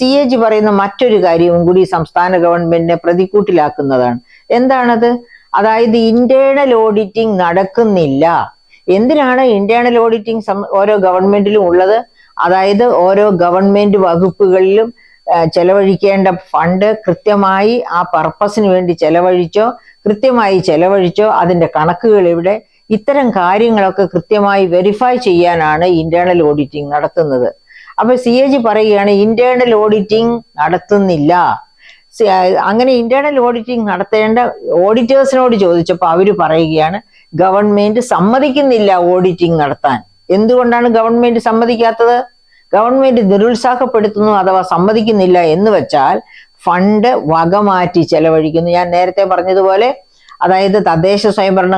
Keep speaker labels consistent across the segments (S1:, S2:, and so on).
S1: CAG പറയുന്ന മറ്റൊരു കാര്യവും കൂടി സംസ്ഥാന ഗവൺമെന്റിനെ പ്രതിക്കൂട്ടിലാക്കുന്നതാണ്. എന്താണത്? അതായത് ഇന്റേണൽ ഓഡിറ്റിംഗ് നടക്കുന്നില്ല. എന്തിനാണ് ഇന്റേണൽ ഓഡിറ്റിംഗ് ഓരോ ഗവൺമെന്റിലും ഉള്ളത്? അതായത് ഓരോ ഗവൺമെന്റ് വകുപ്പുകളിലും ചെലവഴിക്കേണ്ട ഫണ്ട് കൃത്യമായി ആ പർപ്പസിന് വേണ്ടി കൃത്യമായി ചെലവഴിച്ചോ, അതിന്റെ കണക്കുകൾ എവിടെ, ഇത്തരം കാര്യങ്ങളൊക്കെ കൃത്യമായി വെരിഫൈ ചെയ്യാനാണ് ഇന്റേണൽ ഓഡിറ്റിംഗ് നടത്തുന്നത്. അപ്പൊ CAG പറയുകയാണ് ഇന്റേണൽ ഓഡിറ്റിംഗ് നടത്തുന്നില്ല. അങ്ങനെ ഇന്റേണൽ ഓഡിറ്റിംഗ് നടത്തേണ്ട ഓഡിറ്റേഴ്സിനോട് ചോദിച്ചപ്പോൾ അവര് പറയുകയാണ് ഗവൺമെന്റ് സമ്മതിക്കുന്നില്ല ഓഡിറ്റിംഗ് നടത്താൻ. എന്തുകൊണ്ടാണ് ഗവൺമെന്റ് സമ്മതിക്കാത്തത്? ഗവൺമെന്റ് നിരുത്സാഹപ്പെടുത്തുന്നു അഥവാ സമ്മതിക്കുന്നില്ല എന്ന് വെച്ചാൽ ഫണ്ട് വകമാറ്റി ചെലവഴിക്കുന്നു. ഞാൻ നേരത്തെ പറഞ്ഞതുപോലെ, അതായത് തദ്ദേശ സ്വയംഭരണ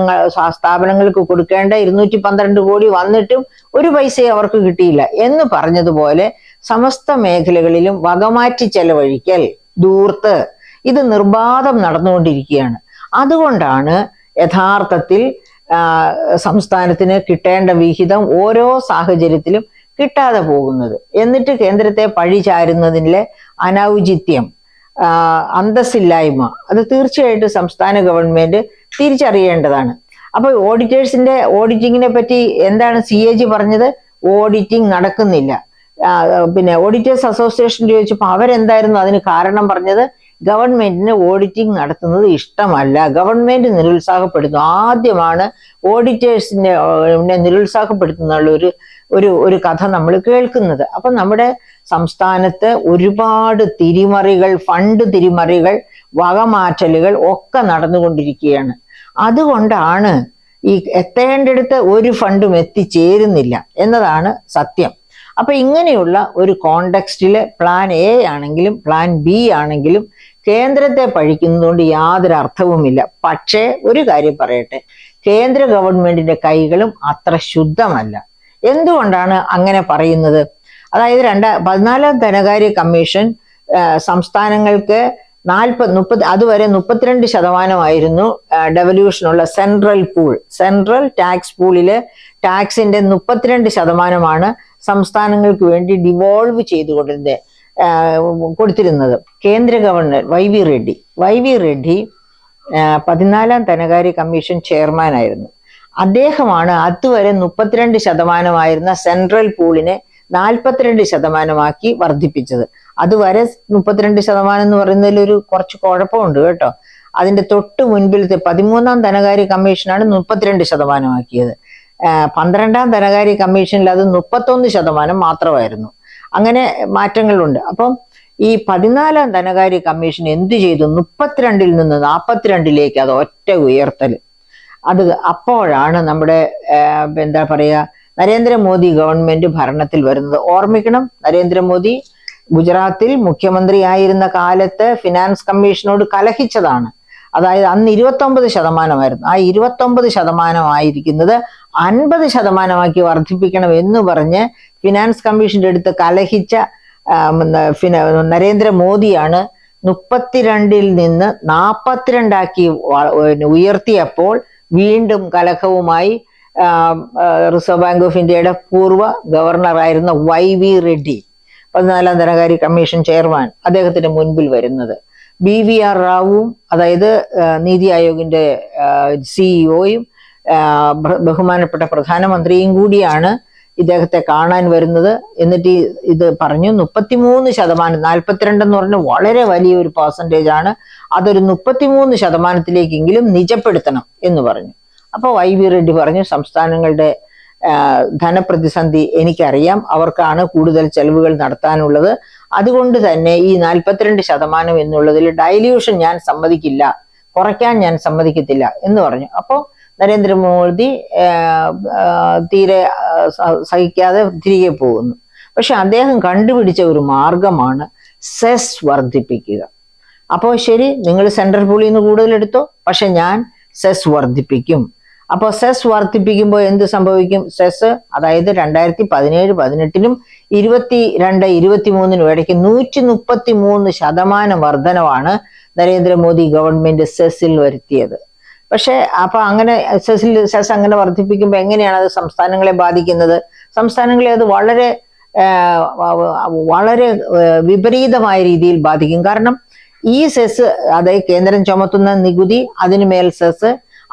S1: സ്ഥാപനങ്ങൾക്ക് കൊടുക്കേണ്ട 212 കോടി വന്നിട്ടും ഒരു പൈസയും അവർക്ക് കിട്ടിയില്ല എന്ന് പറഞ്ഞതുപോലെ സമസ്ത മേഖലകളിലും വകമാറ്റി ചെലവഴിക്കൽ, ധൂർത്ത്, ഇത് നിർബാധം നടന്നുകൊണ്ടിരിക്കുകയാണ്. അതുകൊണ്ടാണ് യഥാർത്ഥത്തിൽ സംസ്ഥാനത്തിന് കിട്ടേണ്ട വിഹിതം ഓരോ സാഹചര്യത്തിലും കിട്ടാതെ പോകുന്നത്. എന്നിട്ട് കേന്ദ്രത്തെ പഴിചാരുന്നതിലെ അനൗചിത്യം, അന്തസ്സില്ലായ്മ, അത് തീർച്ചയായിട്ടും സംസ്ഥാന ഗവൺമെന്റ് തിരിച്ചറിയേണ്ടതാണ്. അപ്പൊ ഓഡിറ്റിങ്ങിനെ പറ്റി എന്താണ് CAG പറഞ്ഞത്? ഓഡിറ്റിംഗ് നടക്കുന്നില്ല. പിന്നെ ഓഡിറ്റേഴ്സ് അസോസിയേഷൻ ചോദിച്ചപ്പോൾ അവരെന്തായിരുന്നു അതിന് കാരണം പറഞ്ഞത്? ഗവൺമെന്റിന് ഓഡിറ്റിംഗ് നടത്തുന്നത് ഇഷ്ടമല്ല, ഗവൺമെന്റ് നിരുത്സാഹപ്പെടുത്തുന്നു. ആദ്യമാണ് ഓഡിറ്റേഴ്സിനെ നിരുത്സാഹപ്പെടുത്തുന്നുള്ള ഒരു കഥ നമ്മൾ കേൾക്കുന്നത്. അപ്പൊ നമ്മുടെ സംസ്ഥാനത്ത് ഒരുപാട് തിരിമറികൾ, ഫണ്ട് തിരിമറികൾ, വകമാറ്റലുകൾ ഒക്കെ നടന്നുകൊണ്ടിരിക്കുകയാണ്. അതുകൊണ്ടാണ് ഈ എത്തേണ്ടടുത്ത് ഒരു ഫണ്ടും എത്തിച്ചേരുന്നില്ല എന്നതാണ് സത്യം. അപ്പൊ ഇങ്ങനെയുള്ള ഒരു കോണ്ടെക്സ്റ്റില് പ്ലാൻ A ആണെങ്കിലും പ്ലാൻ B ആണെങ്കിലും കേന്ദ്രത്തെ പഴിക്കുന്നതുകൊണ്ട് യാതൊരു അർത്ഥവുമില്ല. പക്ഷേ ഒരു കാര്യം പറയട്ടെ, കേന്ദ്ര ഗവൺമെന്റിന്റെ കൈകളും അത്ര ശുദ്ധമല്ല. എന്തുകൊണ്ടാണ് അങ്ങനെ പറയുന്നത്? അതായത് 14ാം ധനകാര്യ കമ്മീഷൻ സംസ്ഥാനങ്ങൾക്ക് 30 അതുവരെ 32% ഡെവല്യൂഷനുള്ള സെൻട്രൽ ടാക്സ് പൂളില് ടാക്സിന്റെ 32% സംസ്ഥാനങ്ങൾക്ക് വേണ്ടി ഡിവോൾവ് കൊടുത്തിരുന്നത്. കേന്ദ്ര ഗവർണർ YV റെഡ്ഡി 14ാം ധനകാര്യ കമ്മീഷൻ ചെയർമാൻ ആയിരുന്നു. അദ്ദേഹമാണ് അതുവരെ 32% സെൻട്രൽ പൂളിനെ 42% വർദ്ധിപ്പിച്ചത്. അതുവരെ 32% എന്ന് പറയുന്നതിൽ കുറച്ച് കുഴപ്പമുണ്ട് കേട്ടോ. അതിന്റെ തൊട്ട് മുൻപിലത്തെ 13ാം ധനകാര്യ കമ്മീഷനാണ് 32% ആക്കിയത്. 12ാം ധനകാര്യ കമ്മീഷനിൽ അത് 31% മാത്രമായിരുന്നു. അങ്ങനെ മാറ്റങ്ങളുണ്ട്. അപ്പം ഈ 14ാം ധനകാര്യ കമ്മീഷൻ എന്ത് ചെയ്തു? 32-ൽ നിന്ന് 42-ലേക്ക് അത് ഒറ്റ ഉയർത്തൽ. അപ്പോഴാണ് നമ്മുടെ എന്താ പറയാ, നരേന്ദ്രമോദി ഗവൺമെന്റ് ഭരണത്തിൽ വരുന്നത്. ഓർമ്മിക്കണം, നരേന്ദ്രമോദി ഗുജറാത്തിൽ മുഖ്യമന്ത്രി ആയിരുന്ന കാലത്ത് ഫിനാൻസ് കമ്മീഷനോട് കലഹിച്ചതാണ്. അതായത് അന്ന് 29% ആ 29% ആയിരിക്കുന്നത് 50% വർദ്ധിപ്പിക്കണം എന്ന് പറഞ്ഞ് ഫിനാൻസ് കമ്മീഷന്റെ അടുത്ത് കലഹിച്ച നരേന്ദ്രമോദിയാണ് 32-ൽ നിന്ന് 42-ആക്കി ഉയർത്തിയപ്പോൾ വീണ്ടും കലഹവുമായി റിസർവ് ബാങ്ക് ഓഫ് ഇന്ത്യയുടെ പൂർവ്വ ഗവർണറായിരുന്ന YV റെഡ്ഡി, 14ാം ധനകാര്യ കമ്മീഷൻ ചെയർമാൻ, അദ്ദേഹത്തിന് മുൻപിൽ വരുന്നത്. BVR റാവുവും, അതായത് നീതി ആയോഗിന്റെ CEO-യും ബഹുമാനപ്പെട്ട പ്രധാനമന്ത്രിയും കൂടിയാണ് ഇദ്ദേഹത്തെ കാണാൻ വരുന്നത്. എന്നിട്ട് ഇത് പറഞ്ഞു 33%, 42 എന്ന് പറഞ്ഞ വളരെ വലിയൊരു പെർസെൻറ്റേജ് ആണ്, അതൊരു 33%-ലേക്കെങ്കിലും നിജപ്പെടുത്തണം എന്ന് പറഞ്ഞു. അപ്പോൾ YV റെഡ്ഡി പറഞ്ഞു, സംസ്ഥാനങ്ങളുടെ ധനപ്രതിസന്ധി എനിക്കറിയാം, അവർക്കാണ് കൂടുതൽ ചെലവുകൾ നടത്താനുള്ളത്, അതുകൊണ്ട് തന്നെ ഈ 42% എന്നുള്ളതിൽ ഡൈല്യൂഷൻ ഞാൻ സമ്മതിക്കില്ല, കുറയ്ക്കാൻ ഞാൻ സമ്മതിക്കത്തില്ല എന്ന് പറഞ്ഞു. അപ്പോൾ നരേന്ദ്രമോദി തീരെ സഹിക്കാതെ തിരികെ പോകുന്നു. പക്ഷെ അദ്ദേഹം കണ്ടുപിടിച്ച ഒരു മാർഗമാണ് സെസ് വർദ്ധിപ്പിക്കുക. അപ്പോൾ ശരി, നിങ്ങൾ സെൻട്രൽ പൂളിൽ നിന്ന് കൂടുതൽ എടുത്തോ, പക്ഷെ ഞാൻ സെസ് വർദ്ധിപ്പിക്കും. അപ്പോൾ സെസ് വർദ്ധിപ്പിക്കുമ്പോൾ എന്ത് സംഭവിക്കും? സെസ്, അതായത് 2017-18 22-23 ഇടയ്ക്ക് 133% വർധനവാണ് നരേന്ദ്രമോദി ഗവൺമെന്റ് സെസ്സിൽ വരുത്തിയത്. പക്ഷെ അപ്പൊ അങ്ങനെ സെസ് അങ്ങനെ വർദ്ധിപ്പിക്കുമ്പോൾ എങ്ങനെയാണ് അത് സംസ്ഥാനങ്ങളെ ബാധിക്കുന്നത്? സംസ്ഥാനങ്ങളെ അത് വളരെ വളരെ വിപരീതമായ രീതിയിൽ ബാധിക്കും. കാരണം ഈ സെസ്, അതായത് കേന്ദ്രം ചുമത്തുന്ന നികുതി, അതിന് മേൽ സെസ്,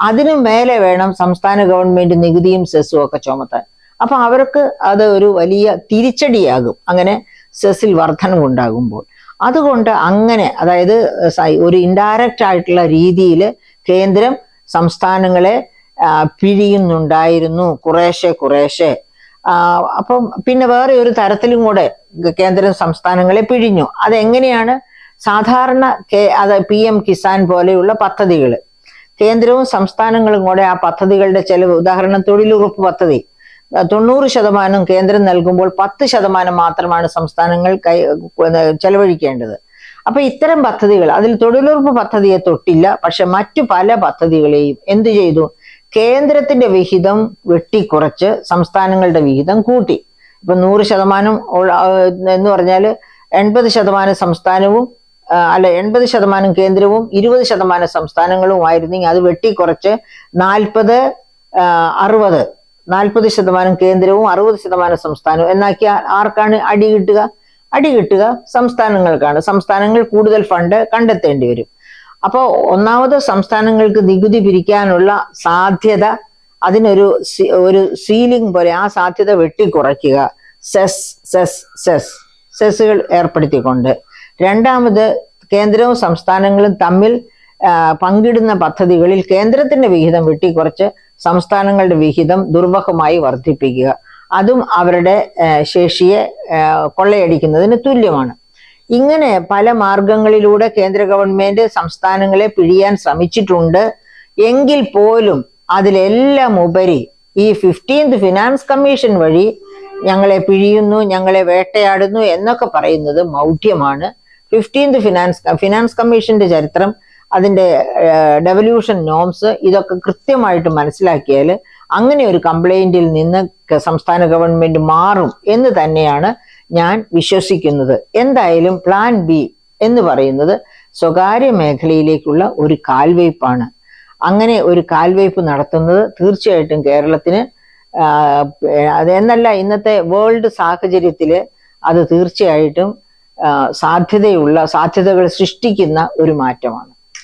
S1: അതിനു മേലെ വേണം സംസ്ഥാന ഗവൺമെന്റ് നികുതിയും സെസ്സും ഒക്കെ ചുമത്താൻ. അപ്പൊ അവർക്ക് അത് ഒരു വലിയ തിരിച്ചടിയാകും അങ്ങനെ സെസ്സിൽ വർധനവുണ്ടാകുമ്പോൾ. അതുകൊണ്ട് അങ്ങനെ, അതായത് ഒരു ഇൻഡയറക്റ്റ് ആയിട്ടുള്ള രീതിയിൽ കേന്ദ്രം സംസ്ഥാനങ്ങളെ പിഴിയുന്നുണ്ടായിരുന്നു കുറേശ്ശെ. അപ്പം പിന്നെ വേറെ ഒരു തരത്തിലും കൂടെ കേന്ദ്രം സംസ്ഥാനങ്ങളെ പിഴിഞ്ഞു. അതെങ്ങനെയാണ്? സാധാരണ അത് PM കിസാൻ പോലെയുള്ള പദ്ധതികൾ, കേന്ദ്രവും സംസ്ഥാനങ്ങളും കൂടെ ആ പദ്ധതികളുടെ ചെലവ്, ഉദാഹരണം തൊഴിലുറപ്പ് പദ്ധതി 90% കേന്ദ്രം നൽകുമ്പോൾ 10% മാത്രമാണ് സംസ്ഥാനങ്ങൾ ചെലവഴിക്കേണ്ടത്. അപ്പൊ ഇത്തരം പദ്ധതികൾ, അതിൽ തൊഴിലുറപ്പ് പദ്ധതിയെ തൊട്ടില്ല, പക്ഷെ മറ്റു പല പദ്ധതികളെയും എന്തു ചെയ്തു? കേന്ദ്രത്തിന്റെ വിഹിതം വെട്ടിക്കുറച്ച് സംസ്ഥാനങ്ങളുടെ വിഹിതം കൂട്ടി. ഇപ്പൊ 100% എന്ന് പറഞ്ഞാൽ 80% സംസ്ഥാനവും, അല്ല 80% കേന്ദ്രവും 20% സംസ്ഥാനങ്ങളും ആയിരുന്നെങ്കിൽ അത് വെട്ടിക്കുറച്ച് 40% കേന്ദ്രവും 60% സംസ്ഥാനവും എന്നാക്കി ആർക്കാണ് അടി കിട്ടുക? സംസ്ഥാനങ്ങൾക്കാണ്. സംസ്ഥാനങ്ങൾ കൂടുതൽ ഫണ്ട് കണ്ടെത്തേണ്ടി വരും. അപ്പോൾ ഒന്നാമത് സംസ്ഥാനങ്ങൾക്ക് നികുതി പിരിക്കാനുള്ള സാധ്യത, അതിനൊരു സീലിംഗ് പോലെ ആ സാധ്യത വെട്ടിക്കുറയ്ക്കുക, സെസ്സുകൾ ഏർപ്പെടുത്തിക്കൊണ്ട്. രണ്ടാമത് കേന്ദ്രവും സംസ്ഥാനങ്ങളും തമ്മിൽ പങ്കിടുന്ന പദ്ധതികളിൽ കേന്ദ്രത്തിന്റെ വിഹിതം വെട്ടിക്കുറച്ച് സംസ്ഥാനങ്ങളുടെ വിഹിതം ദുർബഹമായി വർദ്ധിപ്പിക്കുക. അതും അവരുടെ ശേഷിയെ കൊള്ളയടിക്കുന്നതിന് തുല്യമാണ്. ഇങ്ങനെ പല മാർഗങ്ങളിലൂടെ കേന്ദ്ര ഗവൺമെന്റ് സംസ്ഥാനങ്ങളെ പിഴിയാൻ ശ്രമിച്ചിട്ടുണ്ട്. എങ്കിൽ പോലും അതിലെല്ലാം ഉപരി ഈ 15th ഫിനാൻസ് കമ്മീഷൻ വഴി ഞങ്ങളെ പിഴിയുന്നു, ഞങ്ങളെ വേട്ടയാടുന്നു എന്നൊക്കെ പറയുന്നത് മൗഢ്യമാണ്. 15th ഫിനാൻസ് കമ്മീഷന്റെ ചരിത്രം, അതിന്റെ ഡെവല്യൂഷൻ നോംസ്, ഇതൊക്കെ കൃത്യമായിട്ട് മനസ്സിലാക്കിയാൽ അങ്ങനെ ഒരു കംപ്ലൈന്റിൽ നിന്ന് സംസ്ഥാന ഗവൺമെന്റ് മാറും എന്ന് തന്നെയാണ് ഞാൻ വിശ്വസിക്കുന്നത്. എന്തായാലും പ്ലാൻ ബി എന്ന് പറയുന്നത് സ്വകാര്യ മേഖലയിലേക്കുള്ള ഒരു കാൽവയ്പ്പാണ്. അങ്ങനെ ഒരു കാൽവയ്പ് നടത്തുന്നത് തീർച്ചയായിട്ടും കേരളത്തിന്, അതെന്നല്ല ഇന്നത്തെ വേൾഡ് സാഹചര്യത്തിൽ അത് തീർച്ചയായിട്ടും സാധ്യതകൾ സൃഷ്ടിക്കുന്ന ഒരു മാറ്റമാണ്.